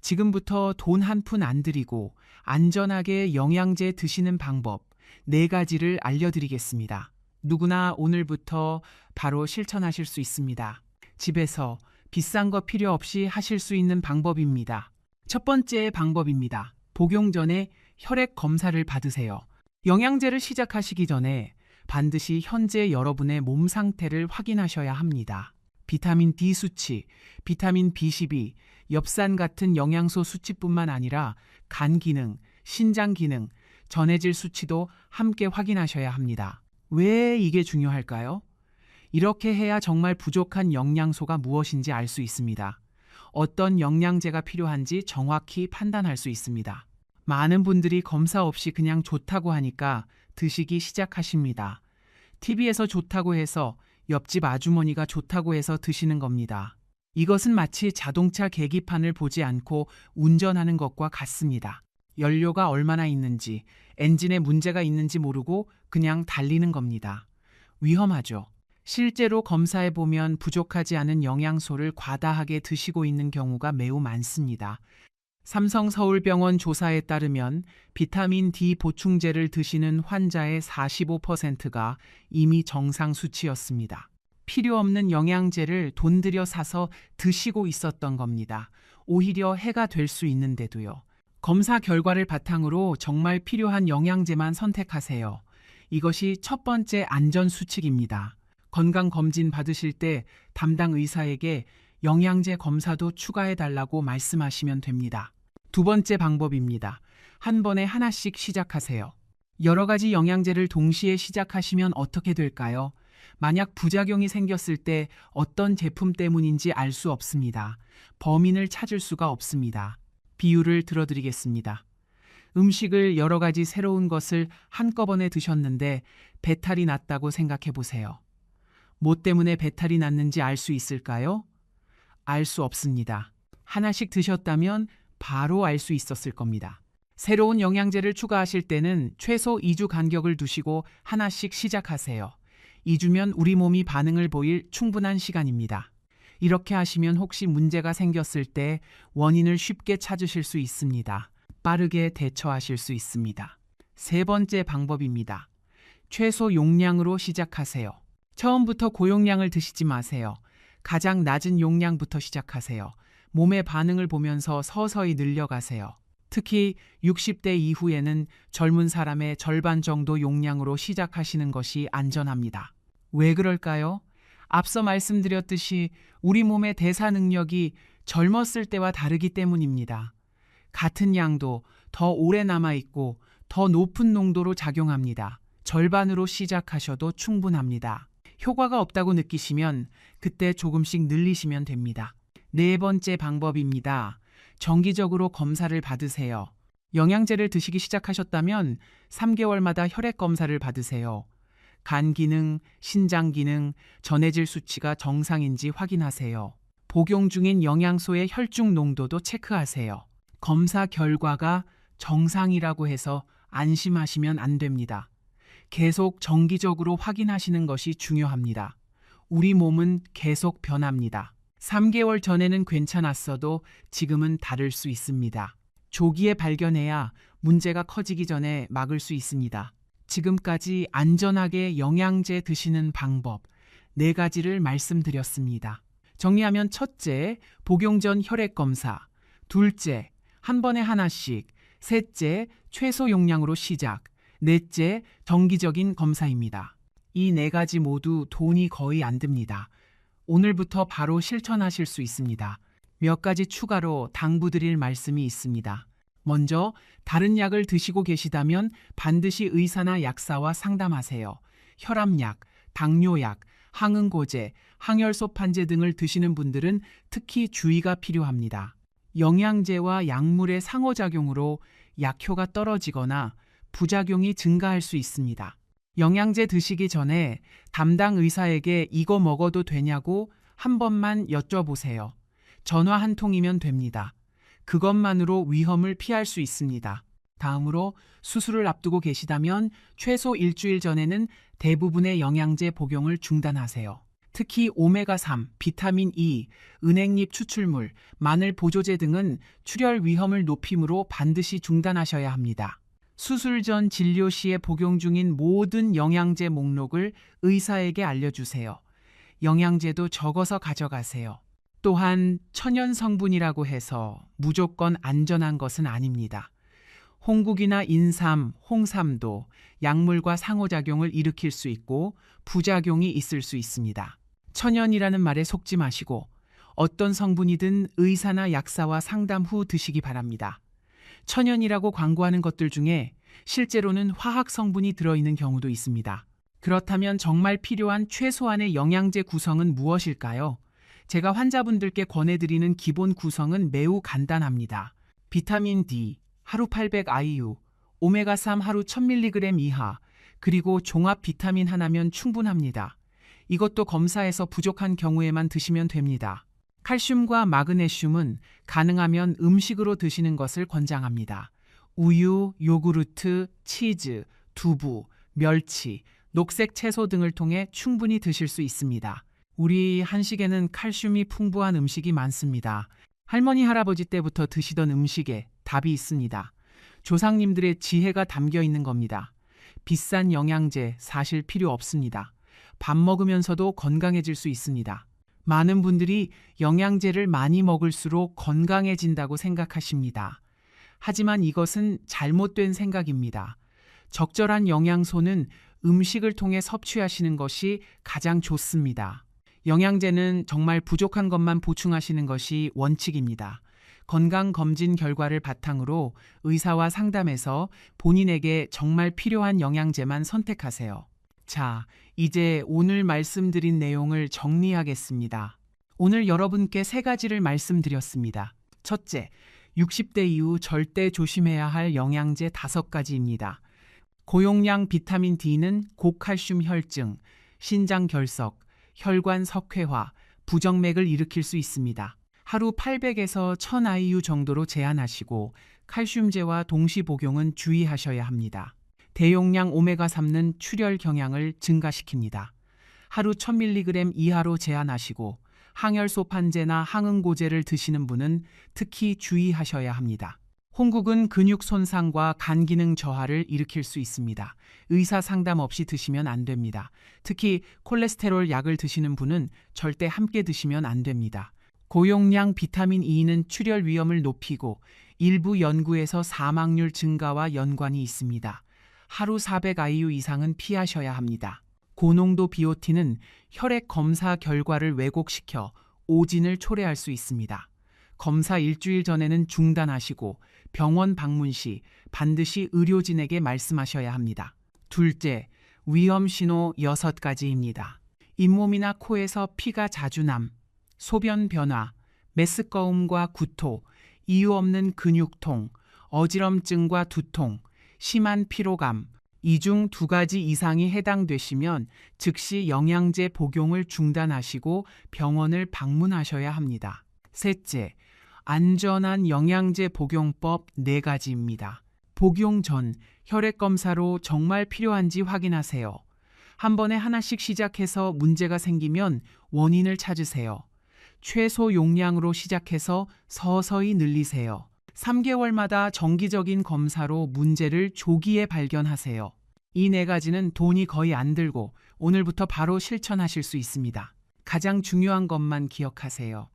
지금부터 돈 한 푼 안 들이고 안전하게 영양제 드시는 방법 4가지를 알려드리겠습니다. 누구나 오늘부터 바로 실천하실 수 있습니다. 집에서 비싼 거 필요 없이 하실 수 있는 방법입니다. 첫 번째 방법입니다. 복용 전에 혈액 검사를 받으세요. 영양제를 시작하시기 전에 반드시 현재 여러분의 몸 상태를 확인하셔야 합니다. 비타민 D 수치, 비타민 B12, 엽산 같은 영양소 수치뿐만 아니라 간 기능, 신장 기능, 전해질 수치도 함께 확인하셔야 합니다. 왜 이게 중요할까요? 이렇게 해야 정말 부족한 영양소가 무엇인지 알 수 있습니다. 어떤 영양제가 필요한지 정확히 판단할 수 있습니다. 많은 분들이 검사 없이 그냥 좋다고 하니까 드시기 시작하십니다. TV에서 좋다고 해서 옆집 아주머니가 좋다고 해서 드시는 겁니다. 이것은 마치 자동차 계기판을 보지 않고 운전하는 것과 같습니다. 연료가 얼마나 있는지, 엔진에 문제가 있는지 모르고 그냥 달리는 겁니다. 위험하죠. 실제로 검사해 보면 부족하지 않은 영양소를 과다하게 드시고 있는 경우가 매우 많습니다. 삼성서울병원 조사에 따르면 비타민 D 보충제를 드시는 환자의 45%가 이미 정상 수치였습니다. 필요 없는 영양제를 돈 들여 사서 드시고 있었던 겁니다. 오히려 해가 될 수 있는데도요. 검사 결과를 바탕으로 정말 필요한 영양제만 선택하세요. 이것이 첫 번째 안전 수칙입니다. 건강검진 받으실 때 담당 의사에게 영양제 검사도 추가해 달라고 말씀하시면 됩니다. 두 번째 방법입니다. 한 번에 하나씩 시작하세요. 여러 가지 영양제를 동시에 시작하시면 어떻게 될까요? 만약 부작용이 생겼을 때 어떤 제품 때문인지 알 수 없습니다. 범인을 찾을 수가 없습니다. 비유를 들어드리겠습니다. 음식을 여러 가지 새로운 것을 한꺼번에 드셨는데 배탈이 났다고 생각해 보세요. 뭐 때문에 배탈이 났는지 알 수 있을까요? 알 수 없습니다. 하나씩 드셨다면 바로 알 수 있었을 겁니다. 새로운 영양제를 추가하실 때는 최소 2주 간격을 두시고 하나씩 시작하세요. 2주면 우리 몸이 반응을 보일 충분한 시간입니다. 이렇게 하시면 혹시 문제가 생겼을 때 원인을 쉽게 찾으실 수 있습니다. 빠르게 대처하실 수 있습니다. 세 번째 방법입니다. 최소 용량으로 시작하세요. 처음부터 고용량을 드시지 마세요. 가장 낮은 용량부터 시작하세요. 몸의 반응을 보면서 서서히 늘려가세요. 특히 60대 이후에는 젊은 사람의 절반 정도 용량으로 시작하시는 것이 안전합니다. 왜 그럴까요? 앞서 말씀드렸듯이 우리 몸의 대사 능력이 젊었을 때와 다르기 때문입니다. 같은 양도 더 오래 남아있고 더 높은 농도로 작용합니다. 절반으로 시작하셔도 충분합니다. 효과가 없다고 느끼시면 그때 조금씩 늘리시면 됩니다. 네 번째 방법입니다. 정기적으로 검사를 받으세요. 영양제를 드시기 시작하셨다면 3개월마다 혈액 검사를 받으세요. 간 기능, 신장 기능, 전해질 수치가 정상인지 확인하세요. 복용 중인 영양소의 혈중 농도도 체크하세요. 검사 결과가 정상이라고 해서 안심하시면 안 됩니다. 계속 정기적으로 확인하시는 것이 중요합니다. 우리 몸은 계속 변합니다. 3개월 전에는 괜찮았어도 지금은 다를 수 있습니다. 조기에 발견해야 문제가 커지기 전에 막을 수 있습니다. 지금까지 안전하게 영양제 드시는 방법 4가지를 말씀드렸습니다. 정리하면 첫째, 복용 전 혈액 검사. 둘째, 한 번에 하나씩. 셋째, 최소 용량으로 시작. 넷째, 정기적인 검사입니다. 이 4가지 모두 돈이 거의 안 듭니다. 오늘부터 바로 실천하실 수 있습니다. 몇 가지 추가로 당부드릴 말씀이 있습니다. 먼저 다른 약을 드시고 계시다면 반드시 의사나 약사와 상담하세요. 혈압약, 당뇨약, 항응고제, 항열소판제 등을 드시는 분들은 특히 주의가 필요합니다. 영양제와 약물의 상호작용으로 약효가 떨어지거나 부작용이 증가할 수 있습니다. 영양제 드시기 전에 담당 의사에게 이거 먹어도 되냐고 한 번만 여쭤보세요. 전화 한 통이면 됩니다. 그것만으로 위험을 피할 수 있습니다. 다음으로 수술을 앞두고 계시다면 최소 일주일 전에는 대부분의 영양제 복용을 중단하세요. 특히 오메가3, 비타민 E, 은행잎 추출물, 마늘 보조제 등은 출혈 위험을 높이므로 반드시 중단하셔야 합니다. 수술 전 진료 시에 복용 중인 모든 영양제 목록을 의사에게 알려주세요. 영양제도 적어서 가져가세요. 또한 천연 성분이라고 해서 무조건 안전한 것은 아닙니다. 홍국이나 인삼, 홍삼도 약물과 상호작용을 일으킬 수 있고 부작용이 있을 수 있습니다. 천연이라는 말에 속지 마시고 어떤 성분이든 의사나 약사와 상담 후 드시기 바랍니다. 천연이라고 광고하는 것들 중에 실제로는 화학 성분이 들어있는 경우도 있습니다. 그렇다면 정말 필요한 최소한의 영양제 구성은 무엇일까요? 제가 환자분들께 권해드리는 기본 구성은 매우 간단합니다. 비타민 D, 하루 800 IU, 오메가3 하루 1000mg 이하, 그리고 종합 비타민 하나면 충분합니다. 이것도 검사에서 부족한 경우에만 드시면 됩니다. 칼슘과 마그네슘은 가능하면 음식으로 드시는 것을 권장합니다. 우유, 요구르트, 치즈, 두부, 멸치, 녹색 채소 등을 통해 충분히 드실 수 있습니다. 우리 한식에는 칼슘이 풍부한 음식이 많습니다. 할머니, 할아버지 때부터 드시던 음식에 답이 있습니다. 조상님들의 지혜가 담겨 있는 겁니다. 비싼 영양제 사실 필요 없습니다. 밥 먹으면서도 건강해질 수 있습니다. 많은 분들이 영양제를 많이 먹을수록 건강해진다고 생각하십니다. 하지만 이것은 잘못된 생각입니다. 적절한 영양소는 음식을 통해 섭취하시는 것이 가장 좋습니다. 영양제는 정말 부족한 것만 보충하시는 것이 원칙입니다. 건강검진 결과를 바탕으로 의사와 상담해서 본인에게 정말 필요한 영양제만 선택하세요. 자, 이제 오늘 말씀드린 내용을 정리하겠습니다. 오늘 여러분께 3가지를 말씀드렸습니다. 첫째, 60대 이후 절대 조심해야 할 영양제 5가지입니다. 고용량 비타민 D는 고칼슘 혈증, 신장 결석, 혈관 석회화, 부정맥을 일으킬 수 있습니다. 하루 800에서 1000 IU 정도로 제한하시고 칼슘제와 동시 복용은 주의하셔야 합니다. 대용량 오메가3는 출혈 경향을 증가시킵니다. 하루 1000mg 이하로 제한하시고 항혈소판제나 항응고제를 드시는 분은 특히 주의하셔야 합니다. 홍국은 근육 손상과 간 기능 저하를 일으킬 수 있습니다. 의사 상담 없이 드시면 안 됩니다. 특히 콜레스테롤 약을 드시는 분은 절대 함께 드시면 안 됩니다. 고용량 비타민 E는 출혈 위험을 높이고 일부 연구에서 사망률 증가와 연관이 있습니다. 하루 400 IU 이상은 피하셔야 합니다. 고농도 비오틴은 혈액 검사 결과를 왜곡시켜 오진을 초래할 수 있습니다. 검사 일주일 전에는 중단하시고 병원 방문 시 반드시 의료진에게 말씀하셔야 합니다. 둘째, 위험 신호 6가지입니다. 잇몸이나 코에서 피가 자주 남, 소변 변화, 메스꺼움과 구토, 이유 없는 근육통, 어지럼증과 두통, 심한 피로감, 이 중 2가지 이상이 해당되시면 즉시 영양제 복용을 중단하시고 병원을 방문하셔야 합니다. 셋째, 안전한 영양제 복용법 4가지입니다. 복용 전 혈액검사로 정말 필요한지 확인하세요. 한 번에 하나씩 시작해서 문제가 생기면 원인을 찾으세요. 최소 용량으로 시작해서 서서히 늘리세요. 3개월마다 정기적인 검사로 문제를 조기에 발견하세요. 이 4가지는 돈이 거의 안 들고 오늘부터 바로 실천하실 수 있습니다. 가장 중요한 것만 기억하세요.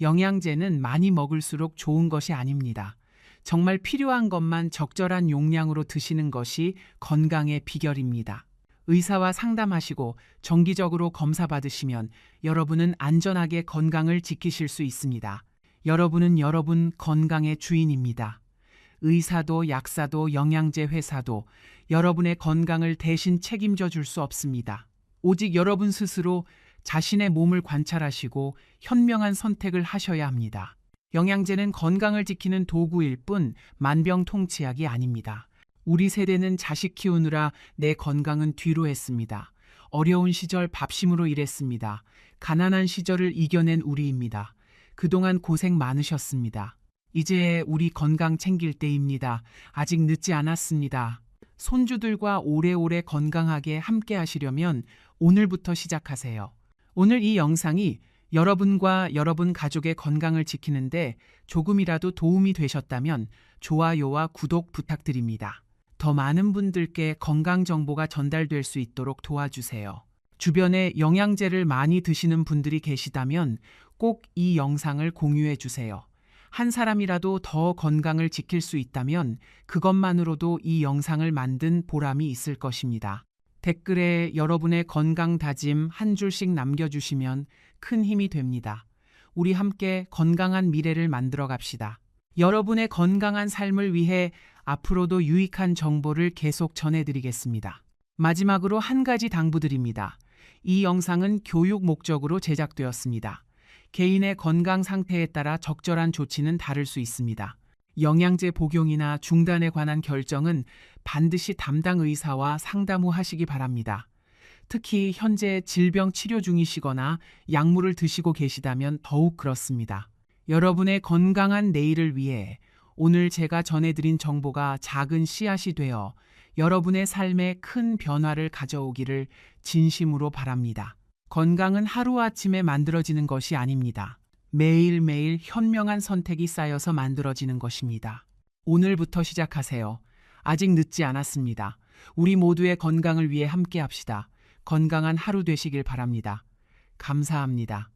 영양제는 많이 먹을수록 좋은 것이 아닙니다. 정말 필요한 것만 적절한 용량으로 드시는 것이 건강의 비결입니다. 의사와 상담하시고 정기적으로 검사 받으시면 여러분은 안전하게 건강을 지키실 수 있습니다. 여러분은 여러분 건강의 주인입니다. 의사도 약사도 영양제 회사도 여러분의 건강을 대신 책임져 줄 수 없습니다. 오직 여러분 스스로 자신의 몸을 관찰하시고 현명한 선택을 하셔야 합니다. 영양제는 건강을 지키는 도구일 뿐 만병통치약이 아닙니다. 우리 세대는 자식 키우느라 내 건강은 뒤로 했습니다. 어려운 시절 밥심으로 일했습니다. 가난한 시절을 이겨낸 우리입니다. 그동안 고생 많으셨습니다. 이제 우리 건강 챙길 때입니다. 아직 늦지 않았습니다. 손주들과 오래오래 건강하게 함께 하시려면 오늘부터 시작하세요. 오늘 이 영상이 여러분과 여러분 가족의 건강을 지키는데 조금이라도 도움이 되셨다면 좋아요와 구독 부탁드립니다. 더 많은 분들께 건강 정보가 전달될 수 있도록 도와주세요. 주변에 영양제를 많이 드시는 분들이 계시다면 꼭 이 영상을 공유해 주세요. 한 사람이라도 더 건강을 지킬 수 있다면 그것만으로도 이 영상을 만든 보람이 있을 것입니다. 댓글에 여러분의 건강 다짐 한 줄씩 남겨주시면 큰 힘이 됩니다. 우리 함께 건강한 미래를 만들어 갑시다. 여러분의 건강한 삶을 위해 앞으로도 유익한 정보를 계속 전해드리겠습니다. 마지막으로 한 가지 당부드립니다. 이 영상은 교육 목적으로 제작되었습니다. 개인의 건강 상태에 따라 적절한 조치는 다를 수 있습니다. 영양제 복용이나 중단에 관한 결정은 반드시 담당 의사와 상담 후 하시기 바랍니다. 특히 현재 질병 치료 중이시거나 약물을 드시고 계시다면 더욱 그렇습니다. 여러분의 건강한 내일을 위해 오늘 제가 전해드린 정보가 작은 씨앗이 되어 여러분의 삶에 큰 변화를 가져오기를 진심으로 바랍니다. 건강은 하루아침에 만들어지는 것이 아닙니다. 매일매일 현명한 선택이 쌓여서 만들어지는 것입니다. 오늘부터 시작하세요. 아직 늦지 않았습니다. 우리 모두의 건강을 위해 함께 합시다. 건강한 하루 되시길 바랍니다. 감사합니다.